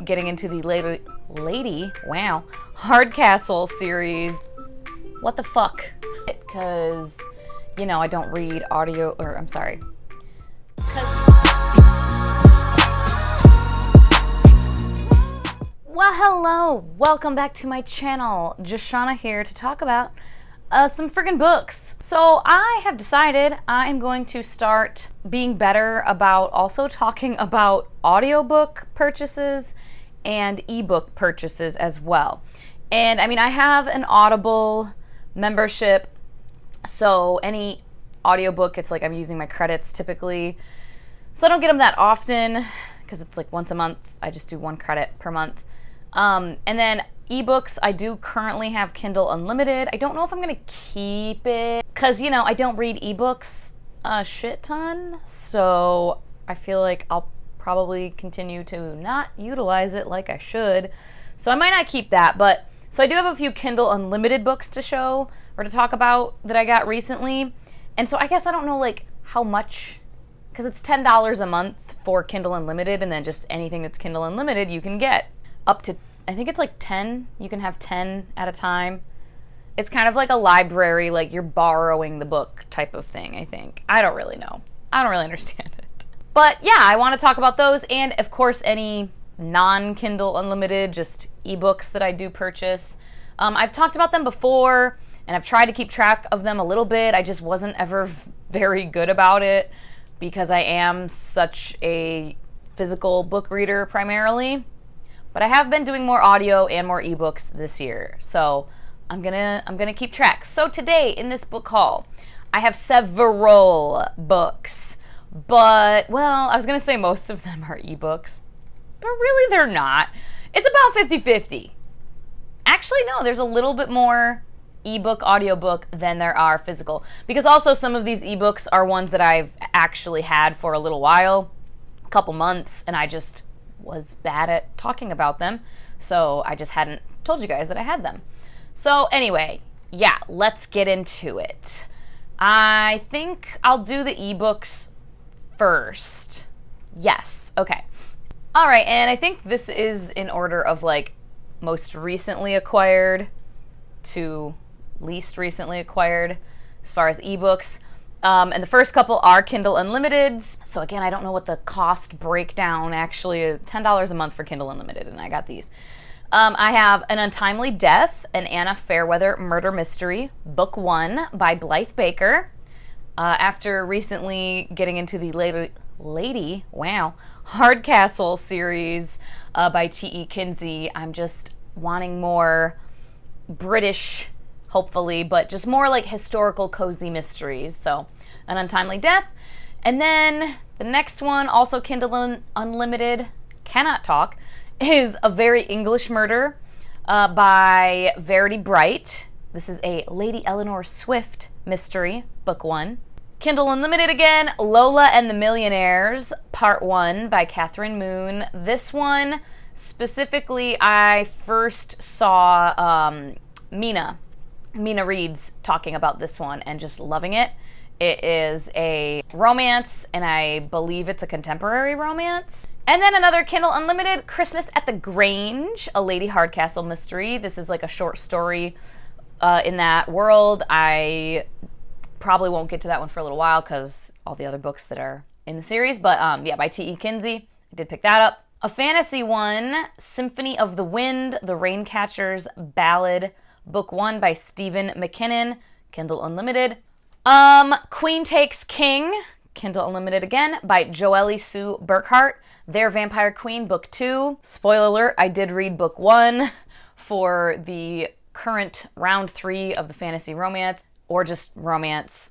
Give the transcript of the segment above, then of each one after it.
getting into the wow, Hardcastle series. What the fuck? Because, you know, I don't read audio, or I'm sorry. Well, hello, welcome back to my channel. Joshana here to talk about some friggin' books. So I have decided I'm going to start being better about also talking about audiobook purchases and ebook purchases as well. And I mean, I have an Audible membership, so any audiobook, it's like I'm using my credits typically. So I don't get them that often because it's like once a month. I just do 1 credit per month. And then ebooks, I do currently have Kindle Unlimited. I don't know if I'm gonna keep it because, you know, I don't read ebooks a shit ton, so I feel like I'll probably continue to not utilize it like I should. So I might not keep that, but so I do have a few Kindle Unlimited books to show or to talk about that I got recently. And so I guess I don't know like how much, because it's $10 a month for Kindle Unlimited, and then just anything that's Kindle Unlimited you can get up to, I think it's like 10. You can have 10 at a time. It's kind of like a library, like you're borrowing the book type of thing, I think. I don't really know. I don't really understand it. But yeah, I want to talk about those, and of course any non-Kindle Unlimited, just ebooks that I do purchase. I've talked about them before, and I've tried to keep track of them a little bit. I just wasn't ever very good about it because I am such a physical book reader primarily. But I have been doing more audio and more ebooks this year, so I'm gonna keep track. So today in this book haul, I have several books, but well, I was gonna say most of them are ebooks, but really they're not. It's about 50-50. Actually, no, there's a little bit more ebook, audiobook than there are physical, because also some of these ebooks are ones that I've actually had for a little while, a couple months, and I just was bad at talking about them, so I just hadn't told you guys that I had them. So anyway, yeah, let's get into it. I think I'll do the ebooks first. Yes, okay. All right, and I think this is in order of like most recently acquired to least recently acquired as far as ebooks. And the first couple are Kindle Unlimiteds. So again, I don't know what the cost breakdown actually is. $10 a month for Kindle Unlimited, and I got these. I have An Untimely Death, an Anna Fairweather murder mystery, book 1 by Blythe Baker. After recently getting into the Hardcastle series by T.E. Kinsey, I'm just wanting more British, hopefully, but just more like historical cozy mysteries. So An Untimely Death. And then the next one, also Kindle Unlimited, cannot talk, is A Very English Murder by Verity Bright. This is a Lady Eleanor Swift mystery, book 1. Kindle Unlimited again, Lola and the Millionaires, part 1 by Catherine Moon. This one, specifically, I first saw Mina Reed's talking about this one and just loving it. It is a romance, and I believe it's a contemporary romance. And then another Kindle Unlimited, Christmas at the Grange, a Lady Hardcastle mystery. This is like a short story in that world. I probably won't get to that one for a little while because all the other books that are in the series. But yeah, by T.E. Kinsey. I did pick that up. A fantasy one, Symphony of the Wind, The Raincatcher's Ballad, book 1 by Stephen McKinnon, Kindle Unlimited. Queen Takes King, Kindle Unlimited again, by Joelle Sue Burkhart, Their Vampire Queen, book 2. Spoiler alert, I did read book 1 for the current round 3 of the fantasy romance, or just romance,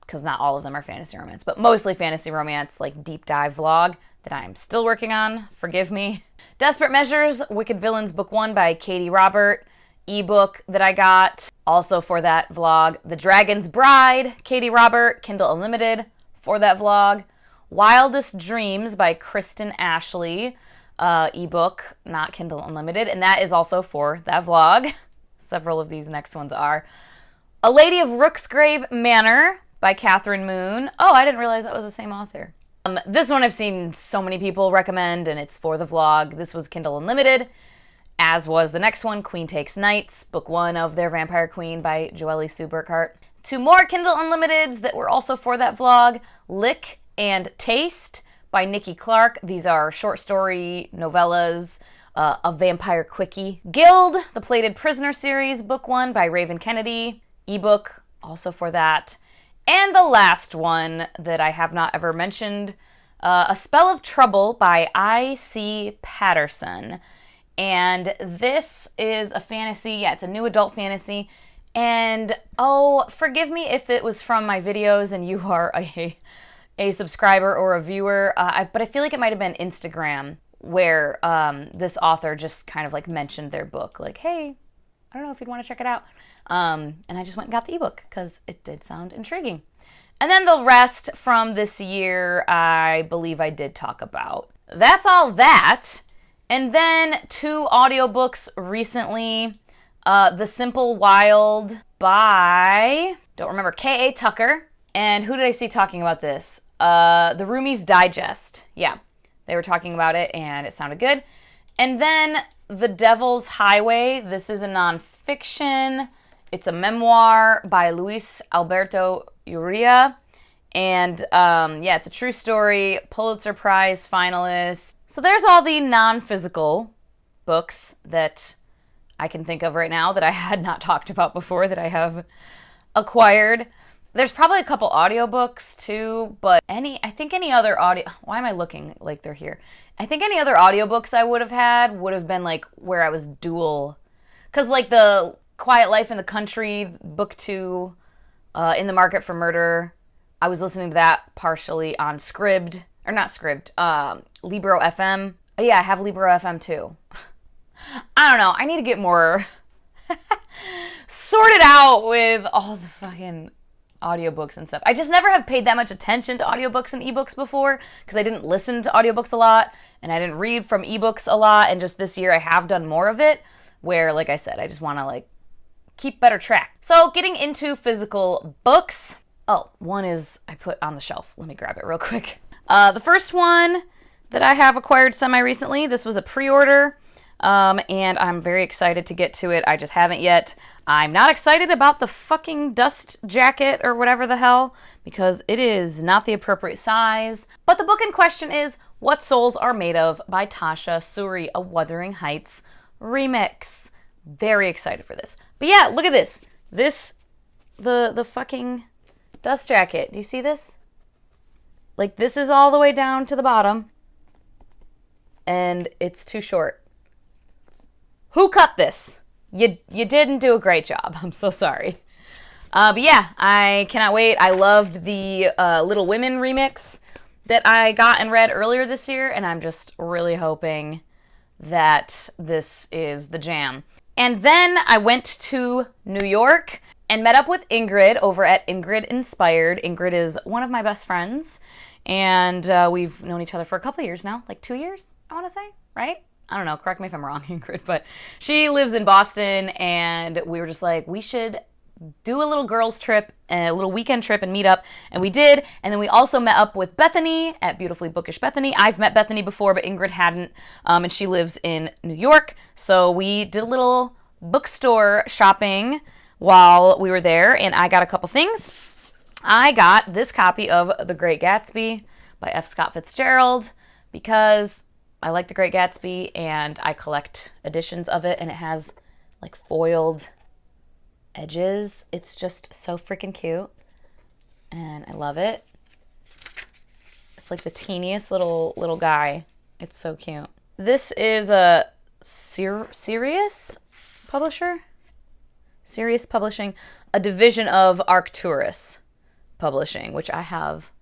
because not all of them are fantasy romance, but mostly fantasy romance, like deep dive vlog that I'm still working on, forgive me. Desperate Measures, Wicked Villains, book 1 by Katie Robert, ebook that I got also for that vlog. The Dragon's Bride, Katie Robert, Kindle Unlimited for that vlog. Wildest Dreams by Kristen Ashley, ebook, not Kindle Unlimited, and that is also for that vlog. Several of these next ones are. A Lady of Rooksgrave Manor by Catherine Moon. Oh, I didn't realize that was the same author. This one I've seen so many people recommend, and it's for the vlog. This was Kindle Unlimited, as was the next one, Queen Takes Knights, book 1 of their Vampire Queen by Joelle Sue Burkhart. 2 more Kindle Unlimiteds that were also for that vlog, Lick and Taste by Nikki Clark. These are short story novellas, a vampire quickie. Guild, the Plated Prisoner series, book 1 by Raven Kennedy. Ebook, also for that. And the last one that I have not ever mentioned, A Spell of Trouble by I.C. Patterson. And this is a fantasy, yeah, it's a new adult fantasy. And, oh, forgive me if it was from my videos and you are a subscriber or a viewer, but I feel like it might have been Instagram where this author just kind of like mentioned their book, like, hey, I don't know if you'd want to check it out. And I just went and got the ebook because it did sound intriguing. And then the rest from this year, I believe I did talk about. That's all that. And then 2 audiobooks recently. The Simple Wild by, don't remember, K.A. Tucker. And who did I see talking about this? The Roomies Digest. Yeah, they were talking about it and it sounded good. And then The Devil's Highway. This is a nonfiction. It's a memoir by Luis Alberto Urrea. And yeah, it's a true story, Pulitzer Prize finalist. So there's all the non-physical books that I can think of right now that I had not talked about before that I have acquired. There's probably a couple audiobooks too, but I think any other audio, why am I looking like they're here? I think any other audiobooks I would have had would have been like where I was dual. Because like the Quiet Life in the Country, book 2, In the Market for Murder, I was listening to that partially on Scribd, or not Scribd, Libro FM. Oh, yeah, I have Libro FM too. I don't know, I need to get more sorted out with all the fucking audiobooks and stuff. I just never have paid that much attention to audiobooks and ebooks before because I didn't listen to audiobooks a lot and I didn't read from ebooks a lot, and just this year I have done more of it where, like I said, I just want to like keep better track. So getting into physical books. Oh, one is I put on the shelf. Let me grab it real quick. The first one that I have acquired semi-recently, this was a pre-order, and I'm very excited to get to it. I just haven't yet. I'm not excited about the fucking dust jacket or whatever the hell, because it is not the appropriate size. But the book in question is What Souls Are Made Of by Tasha Suri, a Wuthering Heights remix. Very excited for this. But yeah, look at this. The fucking dust jacket. Do you see this? Like, this is all the way down to the bottom, and it's too short. Who cut this? You didn't do a great job. I'm so sorry. But yeah, I cannot wait. I loved the Little Women remix that I got and read earlier this year, and I'm just really hoping that this is the jam. And then I went to New York and met up with Ingrid over at Ingrid Inspired. Ingrid is one of my best friends, and we've known each other for a couple years now, like 2 years, I want to say, right? I don't know, correct me if I'm wrong, Ingrid, but she lives in Boston, and we were just like, we should do a little girls trip, a little weekend trip and meet up, and we did. And then we also met up with Bethany at Beautifully Bookish Bethany. I've met Bethany before, but Ingrid hadn't, and she lives in New York, so we did a little bookstore shopping while we were there, and I got a couple things. I got this copy of The Great Gatsby by F. Scott Fitzgerald because I like The Great Gatsby, and I collect editions of it, and it has like foiled edges. It's just so freaking cute, and I love it. It's like the teeniest little guy. It's so cute. This is a Sirius publisher? Sirius Publishing, a division of Arcturus Publishing, which I have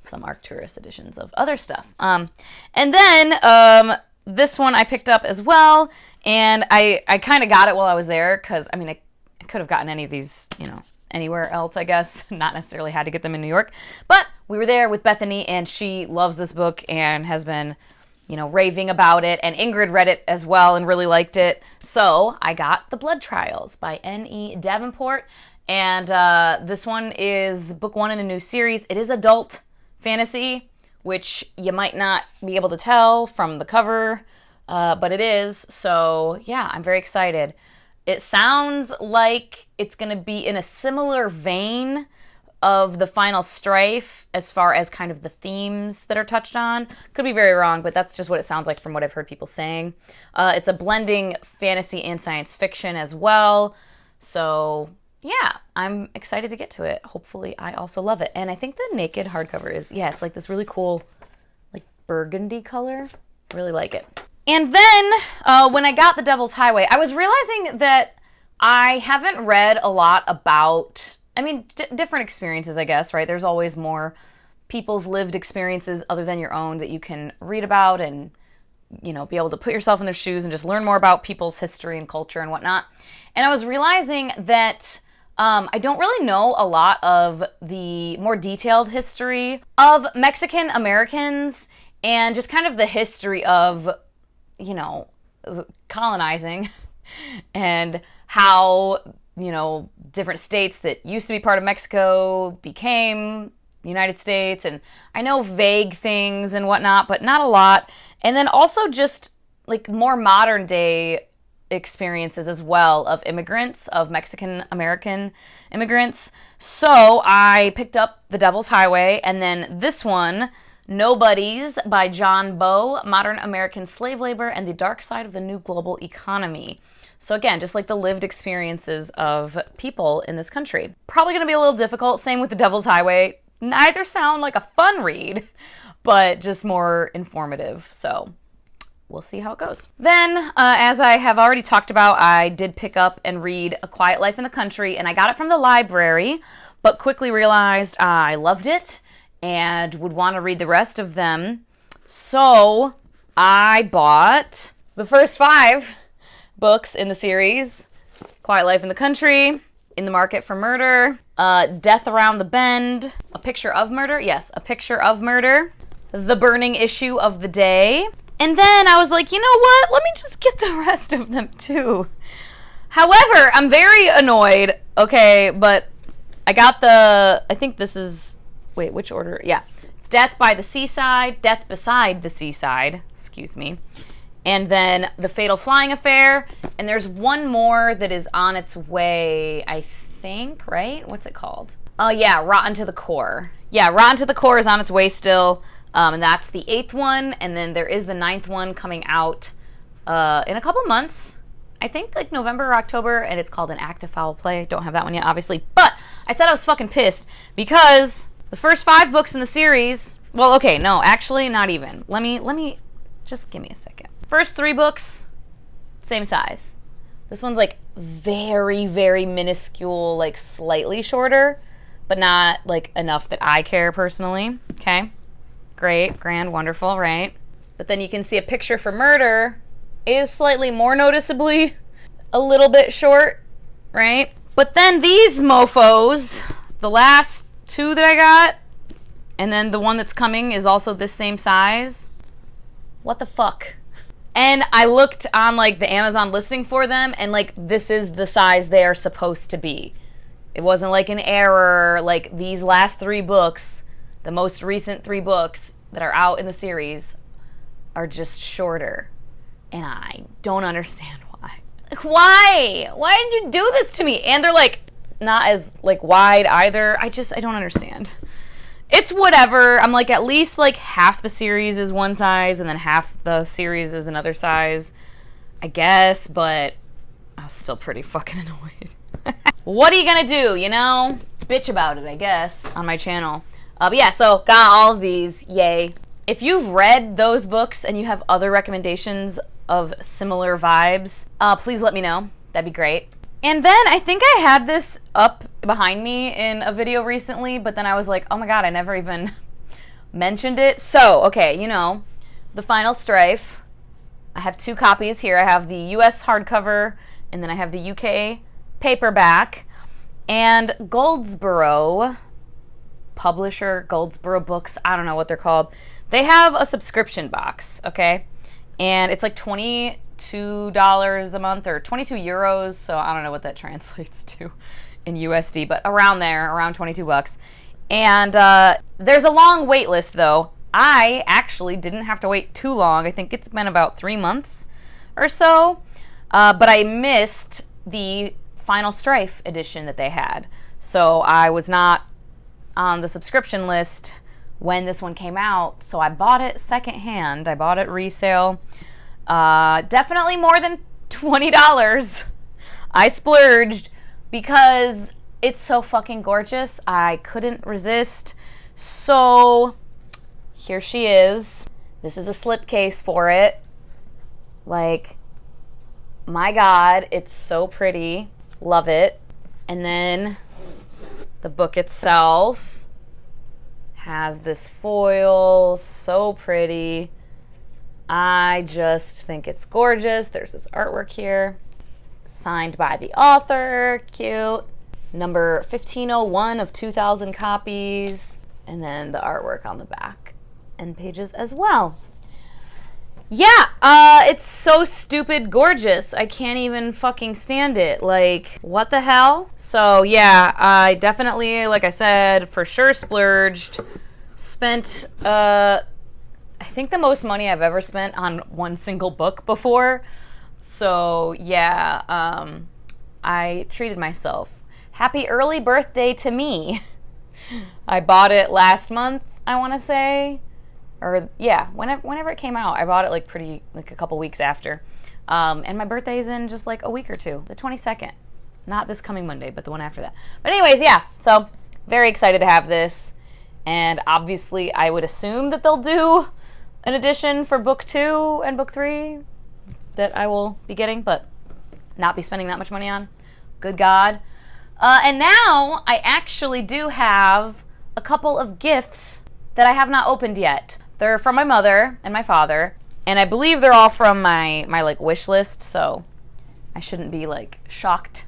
some Arcturus editions of other stuff. And then this one I picked up as well, and I kind of got it while I was there because, I mean, I could have gotten any of these, you know, anywhere else, I guess. Not necessarily had to get them in New York. But we were there with Bethany, and she loves this book and has been, you know, raving about it. And Ingrid read it as well and really liked it. So I got The Blood Trials by N.E. Davenport. And this one is book 1 in a new series. It is adult fantasy, which you might not be able to tell from the cover, but it is. So yeah, I'm very excited. It sounds like it's going to be in a similar vein of the Final Strife as far as kind of the themes that are touched on. Could be very wrong, but that's just what it sounds like from what I've heard people saying. It's a blending fantasy and science fiction as well. So yeah, I'm excited to get to it. Hopefully I also love it. And I think the naked hardcover is, yeah, it's like this really cool, like burgundy color. I really like it. And then when I got The Devil's Highway, I was realizing that I haven't read a lot about, I mean, different experiences, I guess, right? There's always more people's lived experiences other than your own that you can read about and, you know, be able to put yourself in their shoes and just learn more about people's history and culture and whatnot. And I was realizing that I don't really know a lot of the more detailed history of Mexican Americans and just kind of the history of, you know, colonizing and how, you know, different states that used to be part of Mexico became United States. And I know vague things and whatnot, but not a lot. And then also just like more modern day experiences as well of immigrants, of Mexican American immigrants. So I picked up The Devil's Highway, and then this one, Nobodies by John Bowe, Modern American Slave Labor and the Dark Side of the New Global Economy. So again, just like the lived experiences of people in this country. Probably going to be a little difficult. Same with The Devil's Highway. Neither sound like a fun read, but just more informative. So we'll see how it goes. Then, as I have already talked about, I did pick up and read A Quiet Life in the Country, and I got it from the library, but quickly realized I loved it and would want to read the rest of them. So I bought the first 5 books in the series: Quiet Life in the Country, In the Market for Murder, Death Around the Bend, A Picture of Murder, yes, A Picture of Murder, The Burning Issue of the Day. And then I was like, you know what? Let me just get the rest of them too. However, I'm very annoyed. Okay, but I got I think this is, wait, which order? Yeah. Death by the Seaside, Death Beside the Seaside, excuse me. And then The Fatal Flying Affair. And there's one more that is on its way, I think, right? What's it called? Oh, yeah, Rotten to the Core. Yeah, Rotten to the Core is on its way still. And that's the 8th one. And then there is the 9th one coming out in a couple months. I think like November or October. And it's called An Act of Foul Play. Don't have that one yet, obviously. But I said I was fucking pissed because the first 5 books in the series... Well, okay, no, actually, not even. Let me... Just give me a second. First 3 books, same size. This one's like very, very minuscule, like slightly shorter, but not like enough that I care personally. Okay, great, grand, wonderful, right? But then you can see A Picture for Murder is slightly more noticeably a little bit short, right? But then these mofos, the last 2 that I got, and then the one that's coming is also this same size. What the fuck? And I looked on like the Amazon listing for them, and like this is the size they are supposed to be. It wasn't like an error. Like these last 3 books, the most recent 3 books that are out in the series, are just shorter. And I don't understand why. Like, why? Why did you do this to me? And they're like not as like wide either. I don't understand. It's whatever. I'm like, at least like half the series is one size and then half the series is another size, I guess, but I was still pretty fucking annoyed. What are you gonna do, you know? Bitch about it, I guess, on my channel. But yeah, so got all of these, yay. If you've read those books and you have other recommendations of similar vibes, please let me know. That'd be great. And then I think I had this up behind me in a video recently, but then I was like, oh my god, I never even mentioned it. So, okay, you know, the Final Strife. I have 2 copies here. I have the US hardcover, and then I have the UK paperback. And Goldsboro, publisher, Goldsboro Books, I don't know what they're called. They have a subscription box, okay? And it's like $22 a month or 22 euros, so I don't know what that translates to in USD, but around there, around 22 bucks. And there's a long wait list though, I actually didn't have to wait too long. I think it's been about 3 months or so, but I missed the Final Strife edition that they had. So I was not on the subscription list when this one came out, so I bought it secondhand. I bought it resale. Definitely more than $20. I splurged because it's so fucking gorgeous. I couldn't resist. So here she is. This is a slipcase for it. Like, my God, it's so pretty. Love it. And then the book itself has this foil, so pretty. I just think it's gorgeous. There's this artwork here, signed by the author, cute. Number 1501 of 2,000 copies. And then the artwork on the back and pages as well. Yeah, it's so stupid gorgeous. I can't even fucking stand it. Like, what the hell? So yeah, I definitely, like I said, for sure splurged. Spent, I think the most money I've ever spent on one single book before. So yeah, I treated myself. Happy early birthday to me. I bought it last month, I want to say. Or yeah, whenever it came out, I bought it like a couple weeks after. And my birthday's in just like a week or two, the 22nd. Not this coming Monday, but the one after that. But anyways, yeah, so very excited to have this. And obviously I would assume that they'll do an edition for book 2 and book 3 that I will be getting, but not be spending that much money on. Good God. And now I actually do have a couple of gifts that I have not opened yet. They're from my mother and my father, and I believe they're all from my like wish list, so I shouldn't be like shocked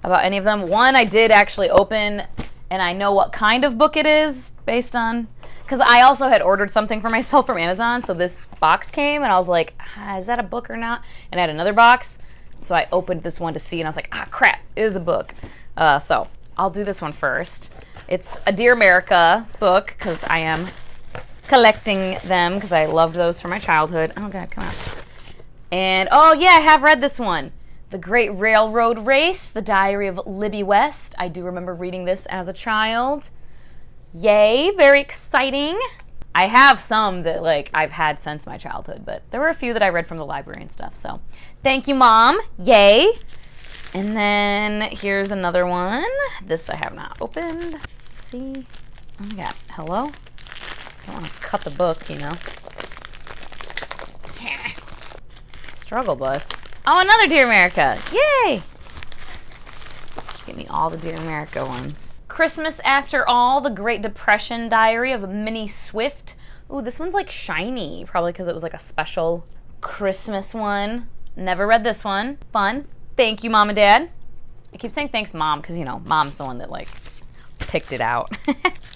about any of them. One I did actually open, and I know what kind of book it is based on, because I also had ordered something for myself from Amazon, so this box came, and I was like, is that a book or not? And I had another box, so I opened this one to see, and I was like, crap, it is a book. So I'll do this one first. It's a Dear America book, because I am collecting them, because I loved those from my childhood. Oh, God, come on. And, oh, yeah, I have read this one. The Great Railroad Race, The Diary of Libby West. I do remember reading this as a child. Yay, very exciting. I have some that, like, I've had since my childhood, but there were a few that I read from the library and stuff, so thank you, Mom. Yay. And then here's another one. This I have not opened. Let's see. Oh my God. Hello? I don't want to cut the book, you know. Struggle bus. Oh, another Dear America. Yay! Just give me all the Dear America ones. Christmas After All, The Great Depression Diary of Minnie Swift. Ooh, this one's like shiny. Probably because it was like a special Christmas one. Never read this one. Fun. Thank you, Mom and Dad. I keep saying thanks, Mom, because, you know, Mom's the one that, like, picked it out.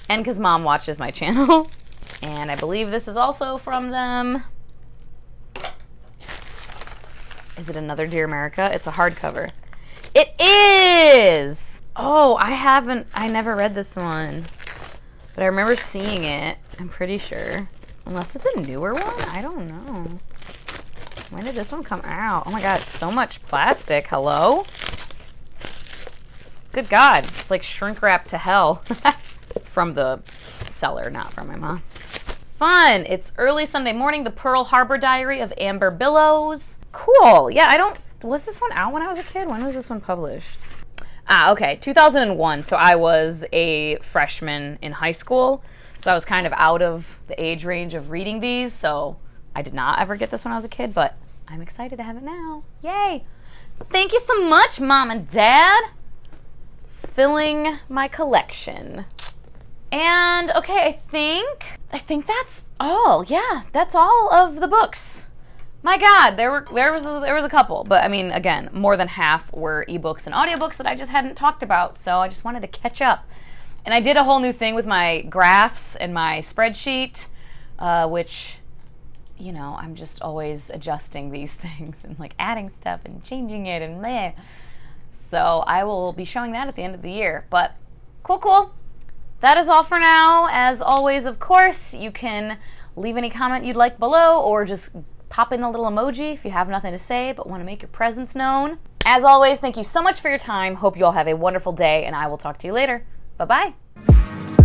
And because Mom watches my channel. And I believe this is also from them. Is it another Dear America? It's a hardcover. It is! Oh, I never read this one. But I remember seeing it, I'm pretty sure. Unless it's a newer one? I don't know. When did this one come out? Oh my God, so much plastic. Hello? Good God. It's like shrink wrap to hell. From the seller, not from my mom. Fun. It's early Sunday morning. The Pearl Harbor Diary of Amber Billows. Cool. Yeah, was this one out when I was a kid? When was this one published? Okay. 2001. So I was a freshman in high school. So I was kind of out of the age range of reading these. So I did not ever get this when I was a kid, but I'm excited to have it now. Yay! Thank you so much, Mom and Dad. Filling my collection. And, okay, I think that's all. Yeah, that's all of the books. My God, there was a couple, but I mean, again, more than half were ebooks and audiobooks that I just hadn't talked about, so I just wanted to catch up. And I did a whole new thing with my graphs and my spreadsheet, which, you know, I'm just always adjusting these things and like adding stuff and changing it and meh. So I will be showing that at the end of the year. But cool. that is all for now. As always, of course, you can leave any comment you'd like below or just pop in a little emoji if you have nothing to say but want to make your presence known. As always, thank you so much for your time. Hope you all have a wonderful day, and I will talk to you later. Bye-bye.